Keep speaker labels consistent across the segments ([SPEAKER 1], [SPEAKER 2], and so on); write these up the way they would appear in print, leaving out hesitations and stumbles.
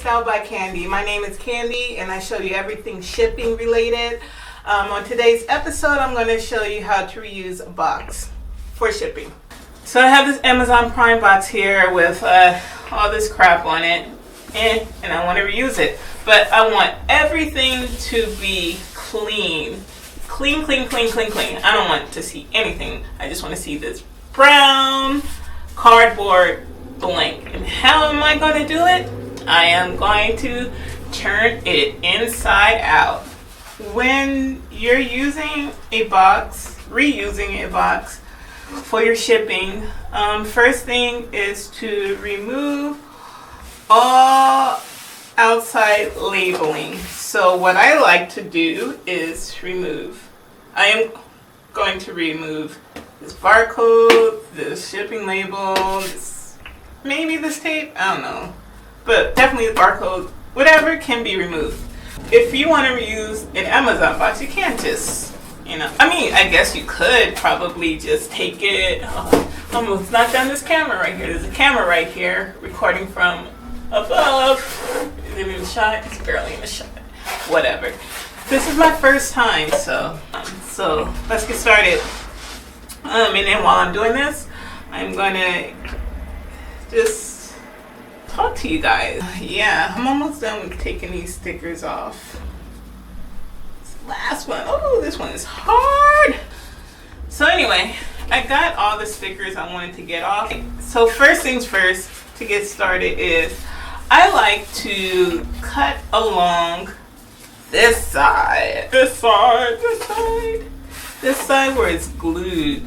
[SPEAKER 1] Style by Kandy. My name is Kandy and I show you everything shipping related. On today's episode, I'm going to show you how to reuse a box for shipping. So I have this Amazon Prime box here with all this crap on it, and I want to reuse it. But I want everything to be clean. Clean. I don't want to see anything. I just want to see this brown cardboard blank. And how am I going to do it? I am going to turn it inside out. When you're using a box, reusing a box for your shipping, first thing is to remove all outside labeling. So what I like to do is I am going to remove this barcode, this shipping label, maybe this tape, I don't know. But definitely the barcode, whatever can be removed. If you want to reuse an Amazon box, you can't just, I guess you could probably just take it. Almost knocked down this camera right here. There's a camera right here recording from above. Is it in the shot? It's barely in the shot. Whatever. This is my first time, so let's get started. And then while I'm doing this, I'm gonna just talk to you guys. Yeah, I'm almost done with taking these stickers off. This last one, oh, this one is hard. So anyway, I got all the stickers I wanted to get off. So first things first, to get started is I like to cut along this side where it's glued.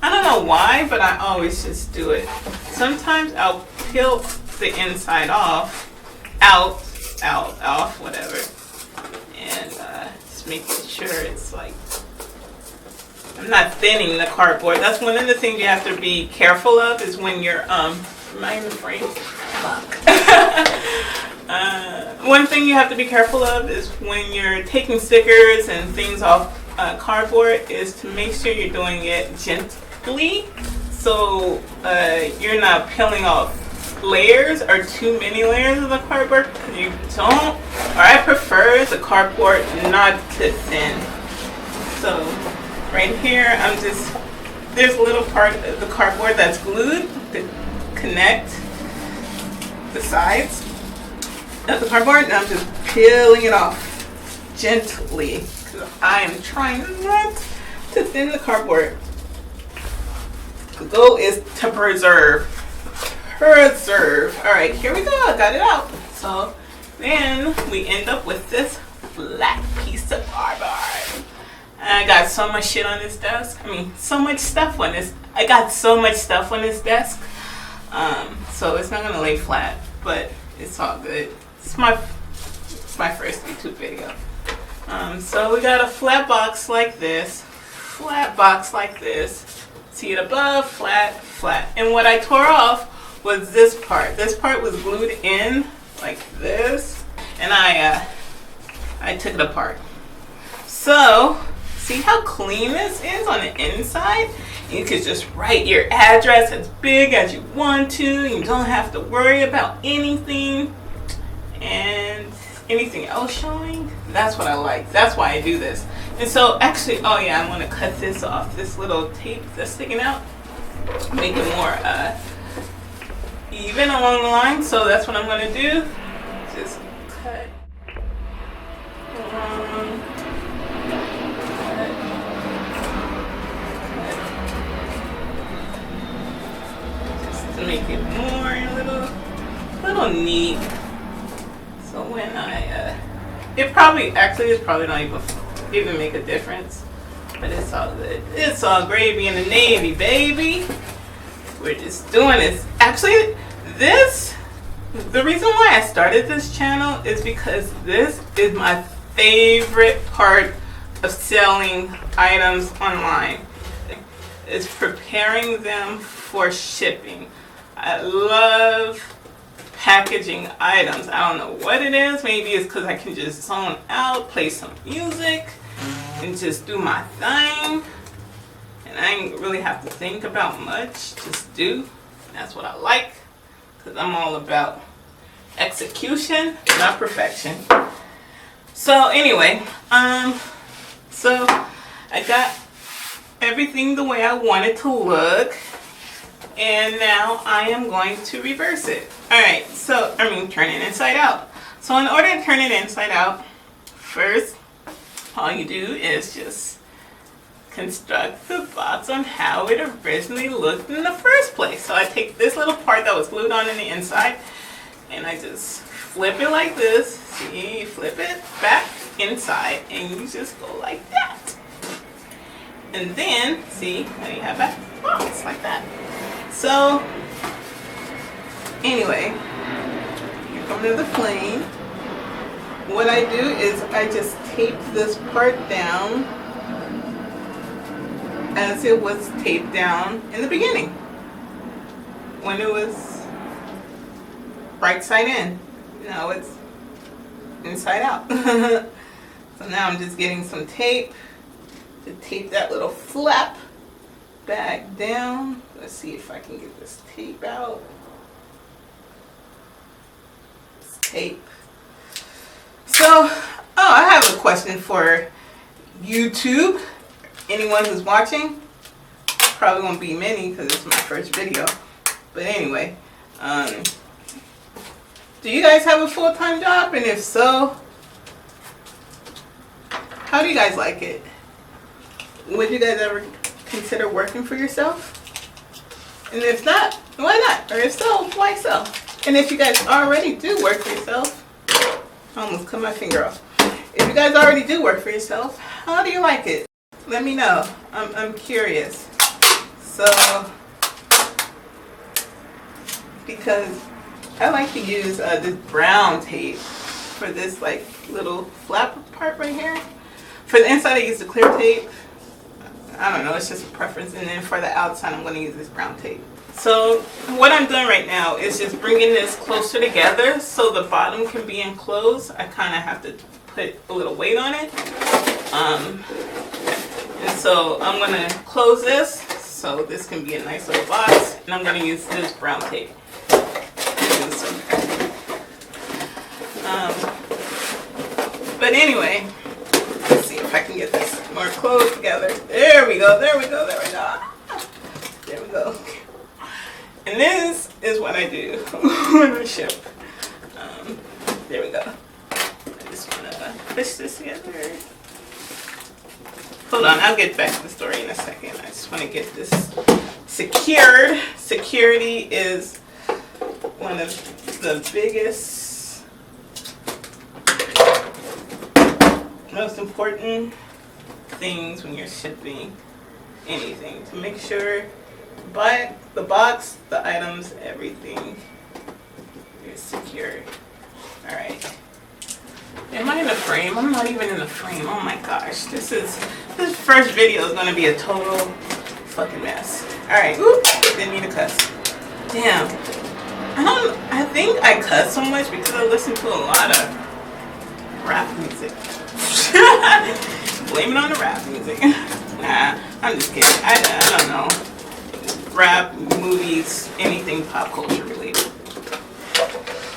[SPEAKER 1] I don't know why, but I always just do it. Sometimes I'll peel the inside off, off, whatever, and just making sure it's like I'm not thinning the cardboard. That's one of the things you have to be careful of is when you're one thing you have to be careful of is when you're taking stickers and things off cardboard is to make sure you're doing it gently, so you're not peeling off layers or too many layers of the cardboard. You don't, or I prefer the cardboard not to thin. So right here, there's a little part of the cardboard that's glued to connect the sides of the cardboard, and I'm just peeling it off gently because I am trying not to thin the cardboard. The goal is to preserve. All right, here we go. I got it out. So then we end up with this flat piece of cardboard. I got so much shit on this desk. So much stuff on this. I got so much stuff on this desk. So it's not gonna lay flat, but it's all good. It's my first YouTube video. So we got a flat box like this. See it above, flat. And what I tore off was this part. This part was glued in like this, and I took it apart. So see how clean this is on the inside? You could just write your address as big as you want to. You don't have to worry about anything and anything else showing. That's what I like. That's why I do this. And so actually, oh yeah, I'm gonna cut this off. This little tape that's sticking out, make it more even along the line. So that's what I'm gonna do. Just cut along. Just to make it more a little neat. So when it's probably not even make a difference, but it's all good. It's all gravy in the Navy, baby. We're just doing this. Actually, the reason why I started this channel is because this is my favorite part of selling items online. Is preparing them for shipping. I love packaging items. I don't know what it is. Maybe it's because I can just zone out, play some music, and just do my thing. And I ain't really have to think about much. Just do. That's what I like. Because I'm all about execution, not perfection. So anyway, so I got everything the way I want it to look, and now I am going to reverse it. Alright, so turn it inside out. So in order to turn it inside out, first all you do is just construct the box on how it originally looked in the first place. So I take this little part that was glued on the inside and I just flip it like this. See, you flip it back inside and you just go like that. And then, see, now you have that box like that. So, anyway, here comes the plane. What I do is I just tape this part down as it was taped down in the beginning when it was right side in. Now it's inside out. So now I'm just getting some tape to tape that little flap back down. Let's see if I can get this tape out. This tape. So, I have a question for YouTube. Anyone who's watching, probably won't be many because it's my first video. But anyway, do you guys have a full-time job? And if so, how do you guys like it? Would you guys ever consider working for yourself? And if not, why not? Or if so, why so? And if you guys already do work for yourself, I almost cut my finger off. If you guys already do work for yourself, how do you like it? Let me know. I'm curious. So, because I like to use this brown tape for this like little flap part right here. For the inside, I use the clear tape. I don't know, it's just a preference. And then for the outside, I'm going to use this brown tape. So what I'm doing right now is just bringing this closer together so the bottom can be enclosed. I kind of have to put a little weight on it. And so I'm going to close this so this can be a nice little box. And I'm going to use this brown tape. But anyway, let's see if I can get this more close together. There we go, there we go, there we go. There we go. And this is what I do when I ship. There we go. I just want to push this together. Hold on, I'll get back to the story in a second. I just want to get this secured. Security is one of the biggest, most important things when you're shipping anything. To make sure the box, the items, everything is secured. Alright. Am I in the frame? I'm not even in the frame. Oh my gosh. This first video is going to be a total fucking mess. Alright. Oops. Didn't mean to cuss. Damn. I think I cuss so much because I listen to a lot of rap music. Blame it on the rap music. Nah, I'm just kidding. I don't know. Rap, movies, anything pop culture related.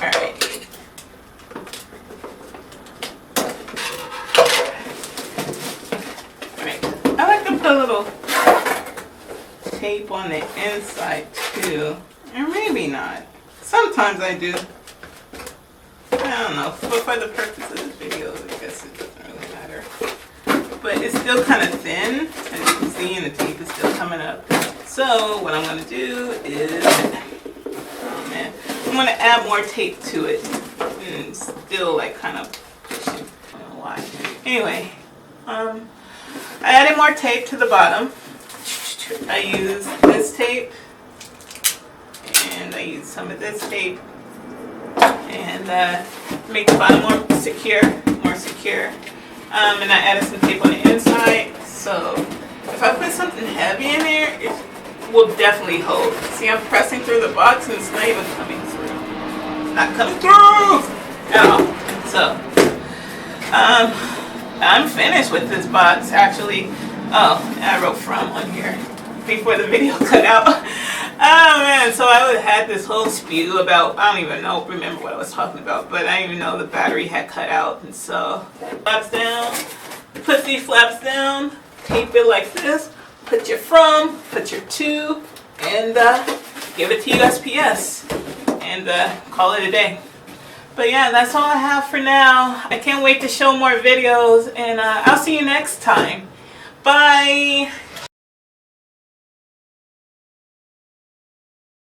[SPEAKER 1] Alright. Alright. I like to put a little tape on the inside too. Or maybe not. Sometimes I do. I don't know. For the purpose of this video, I guess it doesn't really matter. But it's still kind of thin, as you can see, and the tape is still coming up. So what I'm going to do is, oh man, I'm going to add more tape to it. And still like kind of pushing. I don't know why. Anyway, I added more tape to the bottom. I use this tape. And I use some of this tape and make the bottom more secure. And I added some tape on the inside, so if I put something heavy in there, it will definitely hold. See, I'm pressing through the box and it's not even coming through. It's not coming through at all. So, I'm finished with this box actually. Oh, I wrote from on here before the video cut out. Oh man, so I would had this whole spew about, I don't even remember what I was talking about, but I didn't even know the battery had cut out. And so, flaps down, put these flaps down, tape it like this, put your from, put your to, and give it to USPS, and call it a day. But yeah, that's all I have for now. I can't wait to show more videos, and I'll see you next time. Bye!